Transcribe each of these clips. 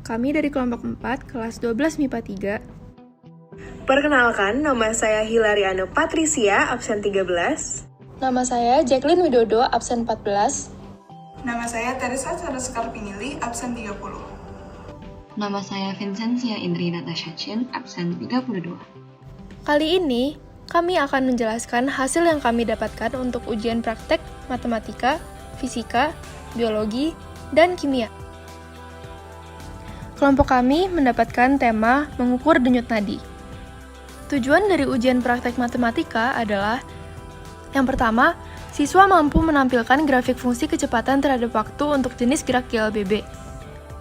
Kami dari kelompok 4, kelas 12 MIPA 3. Perkenalkan, nama saya Hilariano Patricia, absen 13. Nama saya Jacqueline Widodo, absen 14. Nama saya Teresa Sarasekar Pinili, absen 30. Nama saya Vincentia Indri Natasha Chen, absen 32. Kali ini, kami akan menjelaskan hasil yang kami dapatkan untuk ujian praktek matematika, fisika, biologi, dan kimia. Kelompok kami mendapatkan tema mengukur denyut nadi. Tujuan dari ujian praktek matematika adalah: yang pertama, siswa mampu menampilkan grafik fungsi kecepatan terhadap waktu untuk jenis gerak GLBB.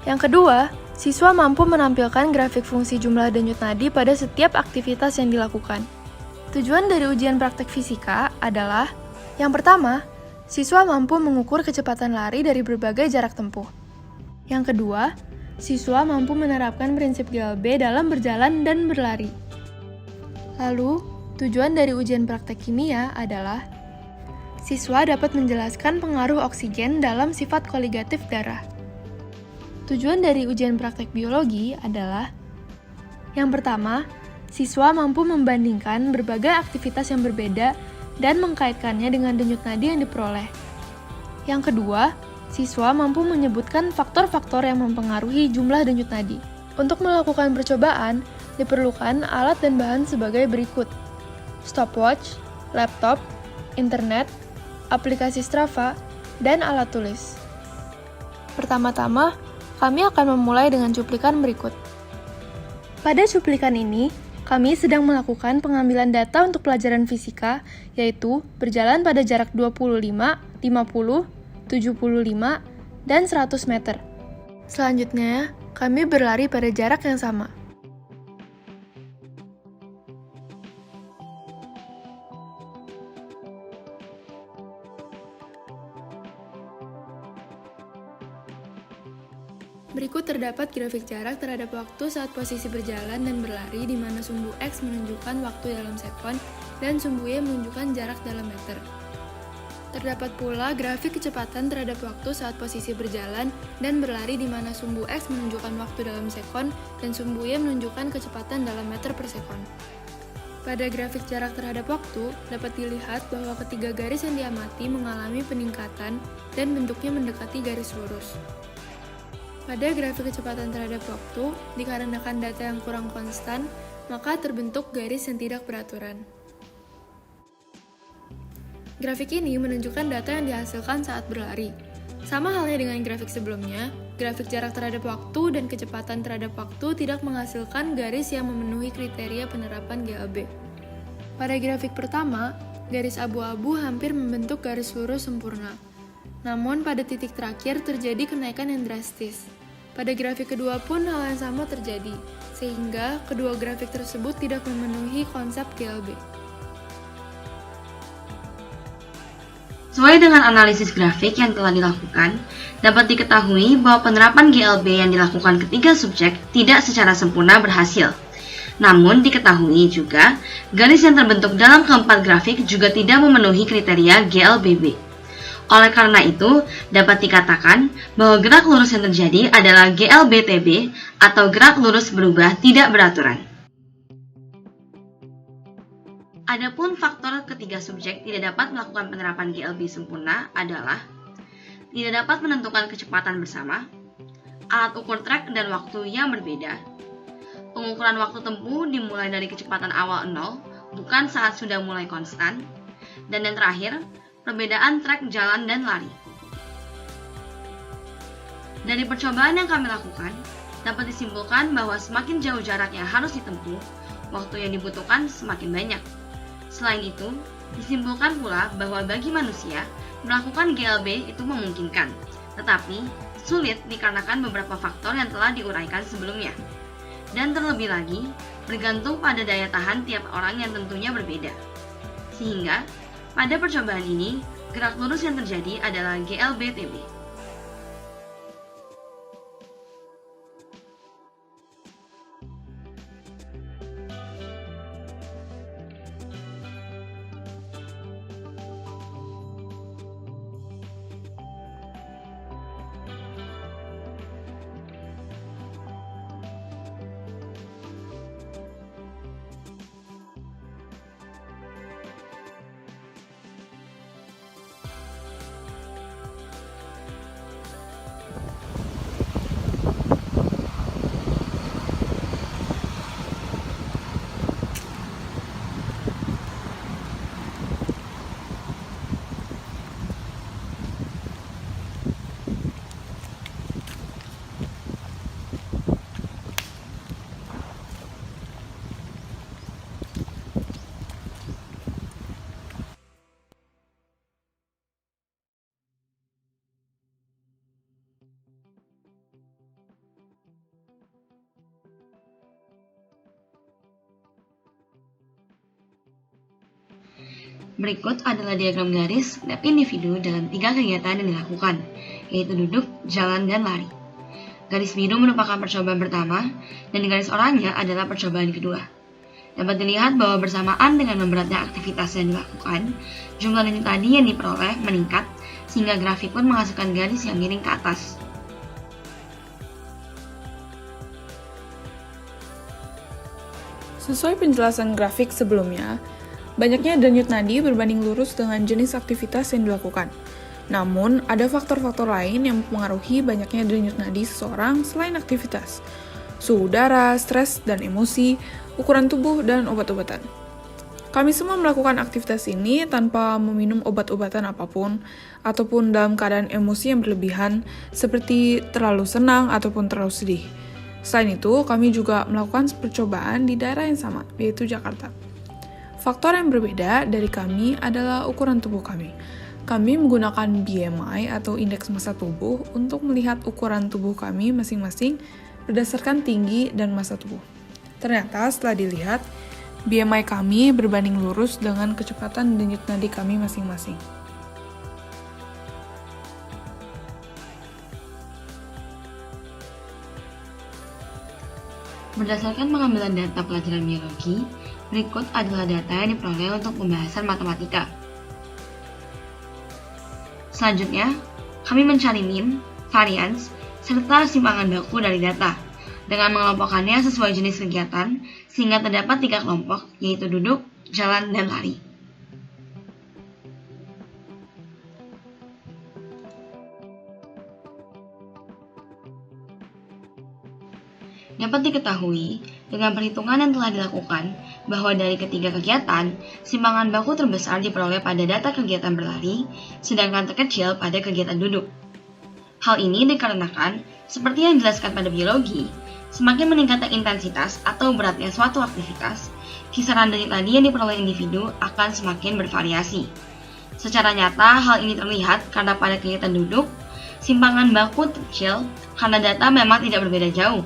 Yang kedua, siswa mampu menampilkan grafik fungsi jumlah denyut nadi pada setiap aktivitas yang dilakukan. Tujuan dari ujian praktek fisika adalah: yang pertama, siswa mampu mengukur kecepatan lari dari berbagai jarak tempuh. Yang kedua, siswa mampu menerapkan prinsip GLB dalam berjalan dan berlari. Lalu, tujuan dari ujian praktek kimia adalah: siswa dapat menjelaskan pengaruh oksigen dalam sifat koligatif darah. Tujuan dari ujian praktek biologi adalah: yang pertama, siswa mampu membandingkan berbagai aktivitas yang berbeda dan mengkaitkannya dengan denyut nadi yang diperoleh. Yang kedua, siswa mampu menyebutkan faktor-faktor yang mempengaruhi jumlah denyut nadi. Untuk melakukan percobaan, diperlukan alat dan bahan sebagai berikut: stopwatch, laptop, internet, aplikasi Strava, dan alat tulis. Pertama-tama, kami akan memulai dengan cuplikan berikut. Pada cuplikan ini, kami sedang melakukan pengambilan data untuk pelajaran fisika, yaitu berjalan pada jarak 25, 50, 75, dan 100 meter. Selanjutnya, kami berlari pada jarak yang sama. Berikut terdapat grafik jarak terhadap waktu saat posisi berjalan dan berlari, di mana sumbu X menunjukkan waktu dalam sekon dan sumbu Y menunjukkan jarak dalam meter. Terdapat pula grafik kecepatan terhadap waktu saat posisi berjalan dan berlari, di mana sumbu X menunjukkan waktu dalam sekon dan sumbu Y menunjukkan kecepatan dalam meter per sekon. Pada grafik jarak terhadap waktu, dapat dilihat bahwa ketiga garis yang diamati mengalami peningkatan dan bentuknya mendekati garis lurus. Pada grafik kecepatan terhadap waktu, dikarenakan data yang kurang konstan, maka terbentuk garis yang tidak beraturan. Grafik ini menunjukkan data yang dihasilkan saat berlari. Sama halnya dengan grafik sebelumnya, grafik jarak terhadap waktu dan kecepatan terhadap waktu tidak menghasilkan garis yang memenuhi kriteria penerapan GLB. Pada grafik pertama, garis abu-abu hampir membentuk garis lurus sempurna. Namun pada titik terakhir terjadi kenaikan yang drastis. Pada grafik kedua pun hal yang sama terjadi, sehingga kedua grafik tersebut tidak memenuhi konsep GLB. Sesuai dengan analisis grafik yang telah dilakukan, dapat diketahui bahwa penerapan GLB yang dilakukan ketiga subjek tidak secara sempurna berhasil. Namun diketahui juga, garis yang terbentuk dalam keempat grafik juga tidak memenuhi kriteria GLBB. Oleh karena itu, dapat dikatakan bahwa gerak lurus yang terjadi adalah GLBTB atau gerak lurus berubah tidak beraturan. Adapun faktor ketiga subjek tidak dapat melakukan penerapan GLB sempurna adalah: tidak dapat menentukan kecepatan bersama, alat ukur trek dan waktu yang berbeda, pengukuran waktu tempuh dimulai dari kecepatan awal 0, bukan saat sudah mulai konstan, dan yang terakhir, perbedaan trek jalan dan lari. Dari percobaan yang kami lakukan, dapat disimpulkan bahwa semakin jauh jarak yang harus ditempuh, waktu yang dibutuhkan semakin banyak. Selain itu, disimpulkan pula bahwa bagi manusia, melakukan GLB itu memungkinkan, tetapi sulit dikarenakan beberapa faktor yang telah diuraikan sebelumnya. Dan terlebih lagi, bergantung pada daya tahan tiap orang yang tentunya berbeda. Sehingga, pada percobaan ini, gerak lurus yang terjadi adalah GLBTB. Berikut adalah diagram garis setiap individu dalam 3 kegiatan yang dilakukan, yaitu duduk, jalan, dan lari. Garis biru merupakan percobaan pertama, dan garis oranye adalah percobaan kedua. Dapat dilihat bahwa bersamaan dengan memberatnya aktivitas yang dilakukan, jumlah denyut nadi yang diperoleh meningkat, sehingga grafik pun menghasilkan garis yang miring ke atas. Sesuai penjelasan grafik sebelumnya, banyaknya denyut nadi berbanding lurus dengan jenis aktivitas yang dilakukan. Namun, ada faktor-faktor lain yang mempengaruhi banyaknya denyut nadi seseorang selain aktivitas. Suhu udara, stres dan emosi, ukuran tubuh, dan obat-obatan. Kami semua melakukan aktivitas ini tanpa meminum obat-obatan apapun, ataupun dalam keadaan emosi yang berlebihan, seperti terlalu senang ataupun terlalu sedih. Selain itu, kami juga melakukan percobaan di daerah yang sama, yaitu Jakarta. Faktor yang berbeda dari kami adalah ukuran tubuh kami. Kami menggunakan BMI atau indeks massa tubuh untuk melihat ukuran tubuh kami masing-masing berdasarkan tinggi dan massa tubuh. Ternyata setelah dilihat, BMI kami berbanding lurus dengan kecepatan denyut nadi kami masing-masing. Berdasarkan pengambilan data pelajaran biologi, berikut adalah data yang diperoleh untuk pembahasan matematika. Selanjutnya, kami mencari mean, variance, serta simpangan baku dari data, dengan mengelompokkannya sesuai jenis kegiatan, sehingga terdapat 3 kelompok, yaitu duduk, jalan, dan lari. Dapat diketahui, dengan perhitungan yang telah dilakukan, bahwa dari ketiga kegiatan, simpangan baku terbesar diperoleh pada data kegiatan berlari, sedangkan terkecil pada kegiatan duduk. Hal ini dikarenakan, seperti yang dijelaskan pada biologi, semakin meningkatnya intensitas atau beratnya suatu aktivitas, kisaran denyut nadi yang diperoleh individu akan semakin bervariasi. Secara nyata, hal ini terlihat karena pada kegiatan duduk, simpangan baku kecil karena data memang tidak berbeda jauh.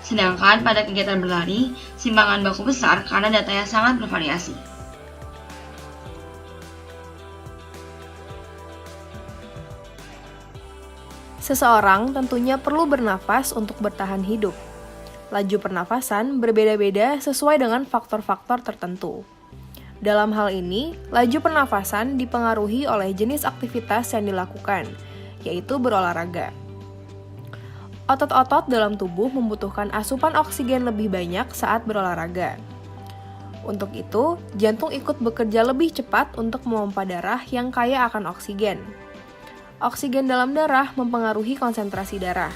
Sedangkan pada kegiatan berlari, simpangan baku besar karena datanya sangat bervariasi. Seseorang tentunya perlu bernafas untuk bertahan hidup. Laju pernafasan berbeda-beda sesuai dengan faktor-faktor tertentu. Dalam hal ini, laju pernafasan dipengaruhi oleh jenis aktivitas yang dilakukan, yaitu berolahraga. Otot-otot dalam tubuh membutuhkan asupan oksigen lebih banyak saat berolahraga. Untuk itu, jantung ikut bekerja lebih cepat untuk memompa darah yang kaya akan oksigen. Oksigen dalam darah mempengaruhi konsentrasi darah.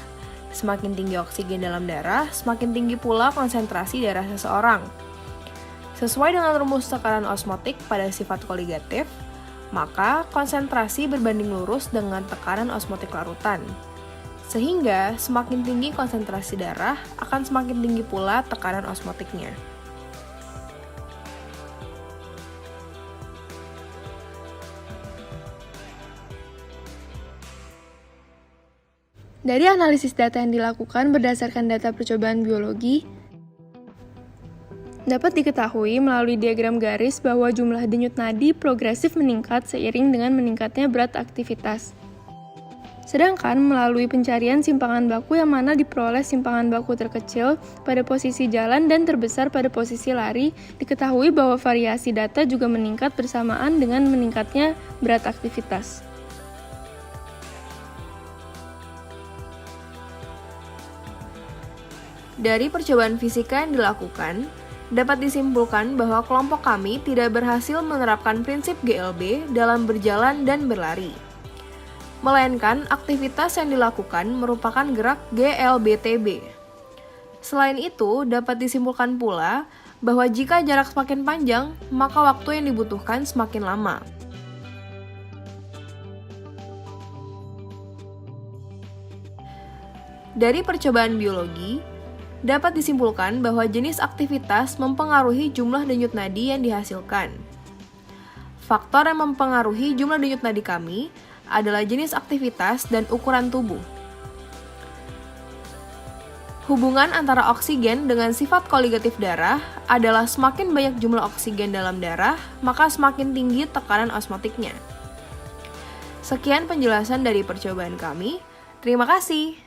Semakin tinggi oksigen dalam darah, semakin tinggi pula konsentrasi darah seseorang. Sesuai dengan rumus tekanan osmotik pada sifat koligatif, maka konsentrasi berbanding lurus dengan tekanan osmotik larutan. Sehingga semakin tinggi konsentrasi darah, akan semakin tinggi pula tekanan osmotiknya. Dari analisis data yang dilakukan berdasarkan data percobaan biologi, dapat diketahui melalui diagram garis bahwa jumlah denyut nadi progresif meningkat seiring dengan meningkatnya berat aktivitas. Sedangkan melalui pencarian simpangan baku yang mana diperoleh simpangan baku terkecil pada posisi jalan dan terbesar pada posisi lari, diketahui bahwa variasi data juga meningkat bersamaan dengan meningkatnya berat aktivitas. Dari percobaan fisika yang dilakukan, dapat disimpulkan bahwa kelompok kami tidak berhasil menerapkan prinsip GLB dalam berjalan dan berlari. Melainkan aktivitas yang dilakukan merupakan gerak GLBTB. Selain itu, dapat disimpulkan pula bahwa jika jarak semakin panjang, maka waktu yang dibutuhkan semakin lama. Dari percobaan biologi, dapat disimpulkan bahwa jenis aktivitas mempengaruhi jumlah denyut nadi yang dihasilkan. Faktor yang mempengaruhi jumlah denyut nadi kami adalah jenis aktivitas dan ukuran tubuh. Hubungan antara oksigen dengan sifat koligatif darah adalah semakin banyak jumlah oksigen dalam darah, maka semakin tinggi tekanan osmotiknya. Sekian penjelasan dari percobaan kami. Terima kasih.